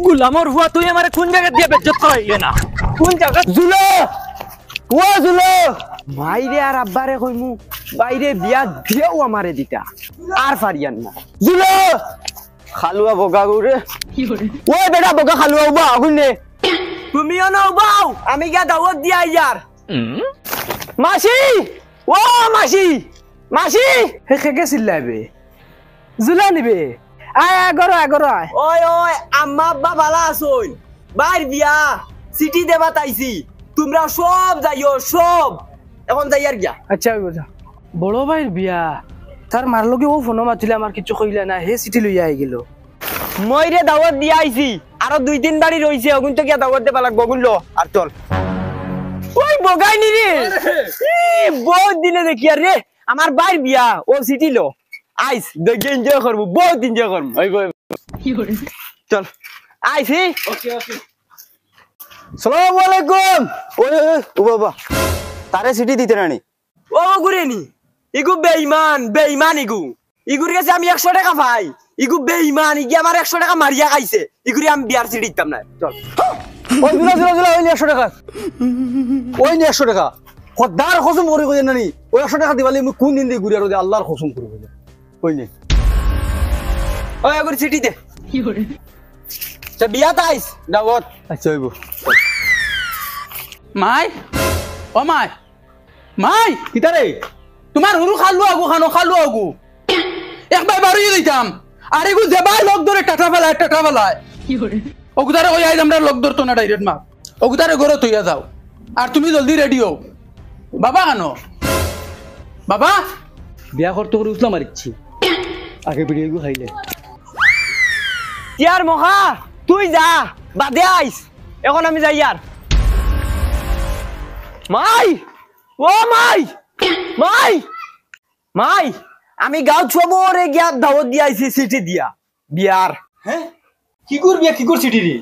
গুলামর হুয়া তুই আমারে কোন জায়গা দিয়ে বেজ্জত করাইলে না কোন জায়গা জুলো ও জুলো মাইরে আর আব্বারে কইমু বাইরে বিয়া দিও আমারে দিতা আর পারিয়ান না জুলো খালুয়া বগা গুরে ওই বেটা বকা খালুয়া উবা আগুনে তুমিও না বাও আমি গিয়া দাওয়াত দিয়া ইয়ার মাসি ও মাসি মাসি হে খেকে চিল্লাইবে জুলা নিবে আয় আগর আগর আয় ওই ওই আম্মা আব্বা ভালো আছই বাইর বিয়া সিটি দেবা তাইছি তোমরা সব যাইও সব এখন যাইয়ার গিয়া আচ্ছা বুঝা বড় ভাইয়ের বিয়া তার মার লগে ও ফোন মাতিলে আমার কিছু কইলা না হে চিঠি লইয়া আই গেল মইরে দাওয়াত দিয়া আইছি আরো 2-3 বাড়ি রইছে ওগুন তো গিয়া দাওয়াত দেবা লাগবো গুলো আর চল ওই বগাই নি রে বহুত দিনে দেখি আর রে আমার বাইর বিয়া ও সিটি লো আইস দেখে এনজয় করবো বহুত এনজয় করবো চল আইসি সালাম আলাইকুম ওই ও বাবা তারে সিটি দিতে রানি ও গুরে নি ইগু বেঈমান ইগুর কাছে আমি 100 টাকা পাই ইগু বেঈমান ইগি আমার 100 টাকা মারিয়া খাইছে ইগুরি আমি বিয়ার সিটি দিতাম না চল ওই জুলা ওই 100 টাকা ওই 100 টাকা খদার খসম করে কই নানি ওই 100 টাকা দিবালি আমি কোন দিন দি ঘুরি আর আল্লাহর খসম করে কই ওই নে ওই এগুর সিটি দে কি করে তা বিয়া তাইস দাওয়াত আচ্ছা হইব মাই ও মাই মাই কিতারে তোমার হুরু খালু আগু একবার বাড়ি দিতাম আর এগু যেবাই লোক ধরে টাটা ফেলায় কি করে ওগুদারে ওই আইজ আমরা লোক ধরতো না ডাইরেক্ট মা ওগুদারে ঘরে তৈয়া যাও আর তুমি জলদি রেডি হও বাবা কেন বাবা বিয়া করতে করে উঠলাম আর ইচ্ছি আগে ভিডিও খাইলে তিয়ার মহা তুই যা বাদে আইস এখন আমি যাই আর মাই ও মাই আমি গাঁও ছবরে গিয়া দাওয়াত দিয়া আইছি সিটি দিয়া বিয়ার হ্যাঁ কি কর সিটি রে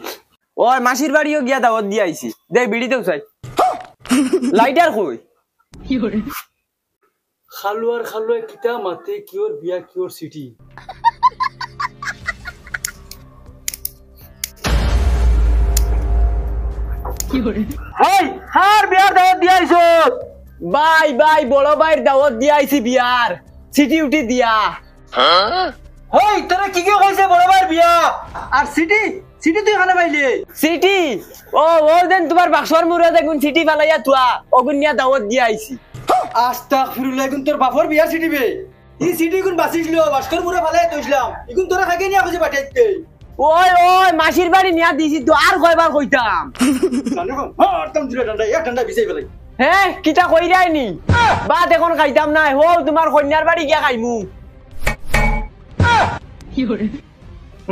ওই মাসির বাড়িও গিয়া দাওয়াত দিয়া আইছি দে বিড়িতেও চাই লাইটার কই খালুয়া কিতা মাতে কিওর বিয়া কিওর সিটি হেই হার বিয়ার দাওয়াত দিয়া আইছো বাই বড় ভাইয়ের দাওয়াত দিয়া আইছি বিয়ার সিটি উঠি দিয়া হেই তোরা কি কইছে বড় ভাই বিয়া আর সিটি তুই এখানে পাইলে সিটি ও দেন তোমার বাক্সর মুরে দেখুন সিটি ফালাইয়া তুয়া অগুন নিয়া দাওয়াত দিয়া আইছি আস্তাগফিরুল্লাহ গুন তোর বাপর বিয়ার সিটি বে এই সিটি গুন বাসিছিল বাস্কর মুরে ফালাই তুইছিলাম ইগুন তোরা খাগে নিয়া কইছে পাঠাইতে ওই মাসির বাড়ি নিয়া দিছি তো আর কয়বার কইতাম জানো কোন হ্যাঁ তম দিলে ডান্ডা বিছাই ফেলাই হ্যাঁ কিটা কইরাই নি বাদ এখন খাইতাম না হো তোমার কন্যার বাড়ি গিয়া খাইমু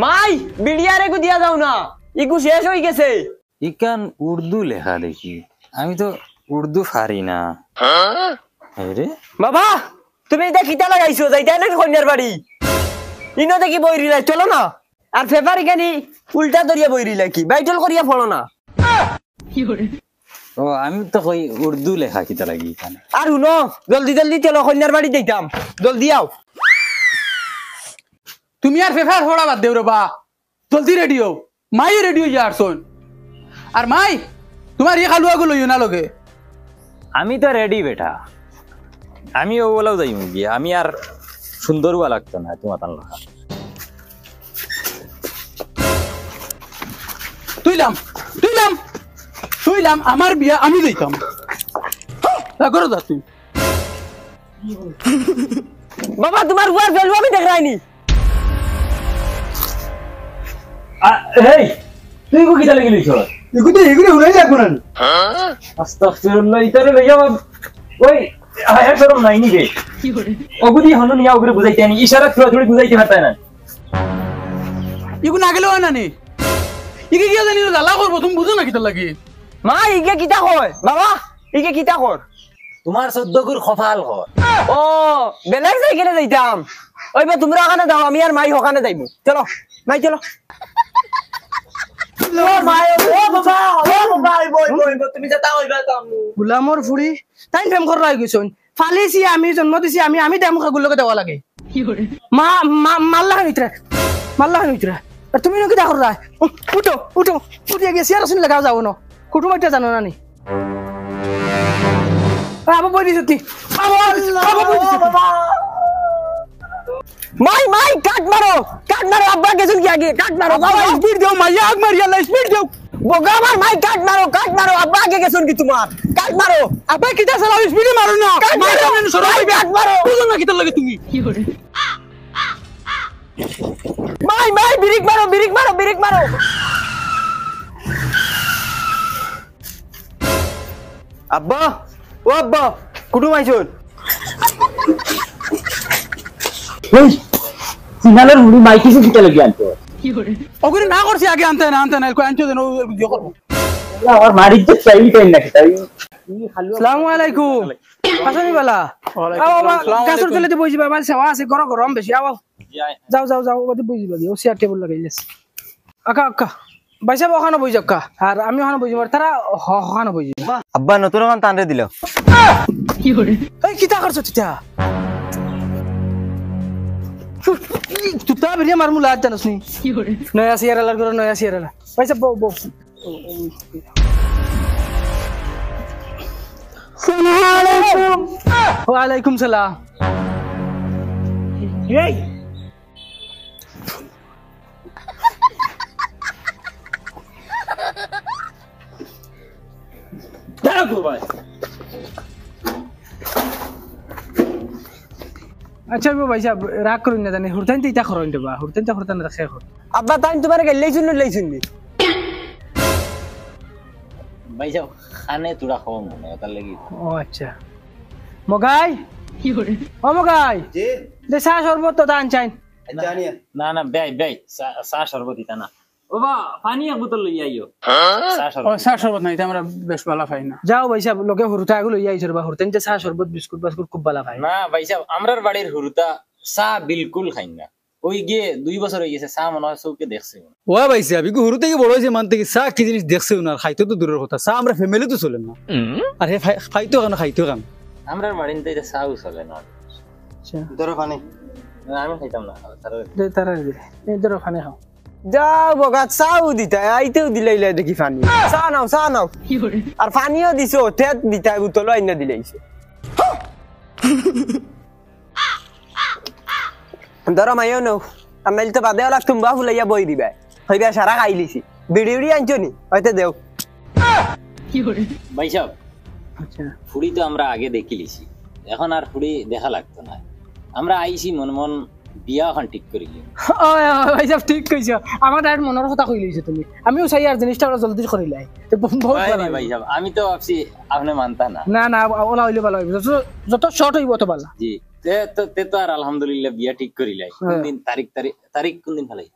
মাই বিড়িয়ারে গু দিয়া যাও না ইগু শেষ হই গেছে ইকান উর্দু লেখা দেখি আমি তো উর্দু পারি না রে বাবা তুমি এটা কিটা লাগাইছো যাইতাই নাকি কন্যার বাড়ি ইনো দেখি বই রিলাই চলো না আর ফেভারি খানি উল্টা দরিয়া বই রিলাই কি বাইটল করিয়া ফলো না ও আমি তো কই উর্দু লেখা কিতা লাগি এখানে আর শুনো জলদি চলো কন্যার বাড়ি যাইতাম জলদি আও তুমি আর ফেফার হোড়া বাদ দেও রে বা জলদি রেডি হও মাই রেডি হই যার শোন আর মাই তোমার এই খালুয়া গুলো না লগে আমি তো রেডি বেটা আমি ও বলাও যাই গিয়া আমি আর সুন্দরবা লাগতো না তোমার তান লেখা তুইলাম আমার বিয়া আমি দিতাম করো যা তুই বাবা তোমার হুয়ার ফেলবো আমি দেখ রাইনি এই তুই কো কিতা লাগি লইছ এগুলো হুনাই লাগবো না আস্তাগফিরুল্লাহ ইতারে লইয়া ওই আয়া শরম নাই নি রে কি করে ওগুদি হনো নিয়া ওগুরে বুঝাইতে আনি ইশারা থোড়ি বুঝাইতে পারতা না ইগু না গেলেও না নি ইগে কি জানি জ্বালা করবো তুমি বুঝো না কিতা লাগে মা ইগে কিতা কয় বাবা ইগে কিতা কর তোমার 14 গুর কপাল কর ও বেলেগ যাই কেনে যাইতাম ওইবা তোমরা ওখানে দাও আমি আর মাই ওখানে যাইবো চলো মাই চলো ও মাই ও বাবা বই তুমি যেটা হইবা তাম গুলামর ফুড়ি তাই ফেম কর রাই গইছন ফালিছি আমি জন্ম দিছি আমি দেমু খাগুলকে দেওয়া লাগে কি করে মা মাল্লা হইতরা আর তুমি নাকি দেখো রায় উঠো উঠো উঠে গিয়ে চেয়ার আসুন লাগাও যাবো না কুটুম একটা জানো না নি আবার বই দিছ তুই মাই মাই কাট মারো আব্বা গেছুন কি আগে কাট মারো স্পিড দাও মাইয়া আগ মারি আল্লাহ স্পিড দাও বোগা আমার মাই কাট মারো আব্বা আগে গেছুন কি তোমার কাট মারো আব্বা কিটা চালাও স্পিডে মারো না কাট মারো বুঝো না কিটা লাগে তুমি মাই ব্রেক মারো আব্বা ও আব্বা কুটুম আইছুন সিগনালের মুড়ি মাইকি সে দিতে লাগি আনতো ওগুলো না করছি আগে আনতে না আনছো দেন ভিডিও করব আমার মারির যে চাইলি কাই না তাই আসসালামু আলাইকুম হাসানি বালা গাছর তলেতে বইছি বাবা সেবা আছে গরম বেশি আও যাও ওতে বইছি বাকি ও চেয়ার টেবিল লাগাইলেস আকা ভাই সাহেব ওখানে বই যাক্কা আর আমি ওখানে বইছি তারা ওখানে বইছি আব্বা নতুন ওখান টানরে দিল এই কিতা করছ তুই তুতা বেরিয়া মারমু লাজ জানোস নি নয়া সিয়ারালার করে নয়া সিয়ারালা ভাই সাহেব বউ ওয়ালাইকুম সালাম এই দেখো ভাই আচ্ছা ভাই সাহেব রাগ করুন না জানি হুরতাইন তো ইটা খরইন দেবা হুরতাইন তো খরতান না শেষ আব্বা তাই তোমার লাইছুন ভাই যাও খানে তোরা খাওয়া মনে হয় তার লাগি ও আচ্ছা মগাই ও মগাই জি দে চা শরবত তো দান চাই জানিয়া না বেই চা শরবত দিতা না ওবা পানি এক বোতল লই আইও চা ও শরবত চা শরবত নাই আমরা বেশ ভালো পাই না যাও ভাই সাহেব লোকে হুরতা গুলো আইছর বা হুরতেন যে চা শরবত বিস্কুট খুব ভালো পাই না ভাই সাহেব আমরার বাড়ির হুরুতা চা বিলকুল খাই না ওই গিয়ে 2 বছর হয়ে গেছে চা মনে হয় চৌকে দেখছে ও ভাই সাহেব ইগো হুরু থেকে বড় হইছে মান থেকে চা কি জিনিস দেখছে না খাইতো তো দূরের কথা চা আমরা ফ্যামিলি তো চলে না আর হে খাইতো কেন আমরার বাড়িতে এটা চাও চলে না আচ্ছা ধরো পানি না, আমি খাইতাম না তারা দে তারা দে এই ধরো খানে খাও যাও বগা চাও দিতা আইতেও দিলাইলে দেখি পানি চা নাও আর পানিও দিছো তেত দিতা বোতল আইনা দিলাইছে ধরো মাইও নাও আমি তো বাদে লাগ তুমবা ফুলাইয়া বই দিবা হইবা সারা খাইলিছি বিড়ি আনছো নি হয়তো দেও ভাই সাহেব আচ্ছা ফুড়ি তো আমরা আগে দেখি লিছি এখন আর ফুড়ি দেখা লাগতো না আমরা আইছি মন বিয়া এখন ঠিক করি ও ভাই সাহেব ঠিক কইছো আমার আর মনের কথা কই লইছো তুমি আমিও চাই আর জিনিসটা ওরা জলদি করিলাই তো বহুত ভালো ভাই সাহেব আমি তো ভাবছি আপনি মানতা না না ওলা হইলে ভালো হইব যত শর্ট হইব তো ভালো জি তে তো আর আলহামদুলিল্লাহ বিয়া ঠিক করিলাই কোন দিন তারিখ কোন দিন ফেলাই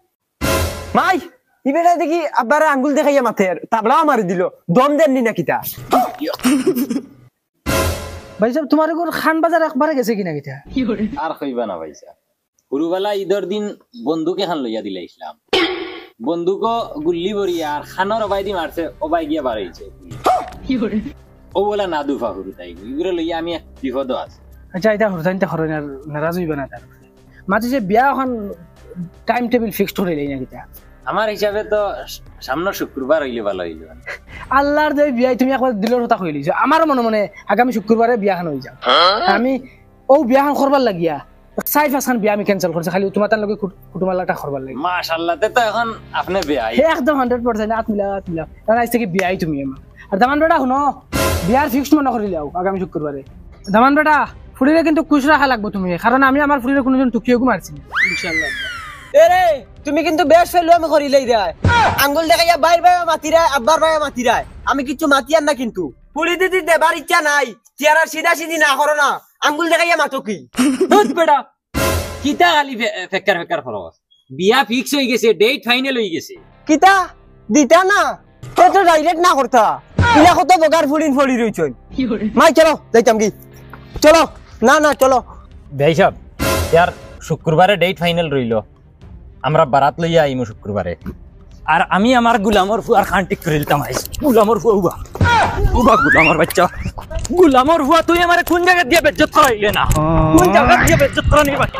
মাই ইবেটা দেখি আব্বার আঙ্গুল দেখাইয়া মাথের তাবলা মারি দিল দম দেননি নাকি তা ভাই সাহেব তোমার ঘর খান বাজার একবারে গেছে কিনা কিটা আর কইবা না ভাই সাহেব পুরুবেলা ঈদের দিন বন্দুকে খান লইয়া দিলা ইসলাম বন্দুক গুল্লি বরিয়া আর খানোর অবাই দি মারছে অবাই গিয়া বাড়াইছে ও বলা না দুফা হুরু তাই এগুলো লইয়া আমি এক বিপদ আছে আচ্ছা এটা হরতাইনটা খরই আর নারাজ হইবা না তার মাঝে যে বিয়া এখন টাইম টেবিল ফিক্সড করে লই না কিটা আমার হিসাবে তো সামনে শুক্রবার হইলে ভালো হইল আল্লাহর যে বিয়া তুমি একবার দিলের কথা কই লইছো আমার মনে আগামী শুক্রবারে বিয়াখান হই যাও আমি ও বিয়াখান করবার লাগিয়া সাইফ হাসান বিয়া আমি ক্যান্সেল করছি খালি তোমার তার লগে কুটুমালাটা করবার লাগি মাশাআল্লাহ তে তো এখন আপনি বিয়া একদম 100% আত মিলা কারণ আজ থেকে বিয়াই তুমি আমার আর দামান বেটা শুনো বিয়ার ফিক্সড মনে করে লিও আগামী শুক্রবারে দামান বেটা ফুড়িরে কিন্তু খুশ রাখা লাগবে তুমি কারণ আমি আমার ফুড়িরে কোনোদিন টুকিয়েও মারছি না ইনশাআল্লাহ এরে তুমি কিন্তু বেশ ফেলো আমি করিলাই দেয় আঙ্গুল দেখাইয়া বাইর বাইরে মাতিরায় আব্বার বাইরে মাতিরায় আমি কিছু মাতিয়ার না কিন্তু পুলি দিদি দেবার ইচ্ছা নাই চেয়ারা সিধা না করো না আঙ্গুল দেখাইয়া মাতো কি দুধ বেটা কিতা খালি ফেকার ফরস বিয়া ফিক্স হয়ে গেছে ডেট ফাইনাল হয়ে গেছে কিতা দিতা না তে তো ডাইরেক্ট না করতা ইলা কত বগার ফুলিন ফলি রইছন মাই চলো যাইতাম কি চলো না চলো ভাই সাহেব यार শুক্রবারে ডেট ফাইনাল রইল আমরা বারাত লইয়া আইমু শুক্রবারে আর আমি আমার গুলামর ফুয়ার খান ঠিক করে দিতাম আইস গুলামর ফুয়া উবা গুলামর বাচ্চা গুলামর ফুয়া তুই আমারে কোন জায়গা দিয়ে বেজ্জত করাইলে না কোন জায়গা দিয়ে বেজ্জত করানি বাকি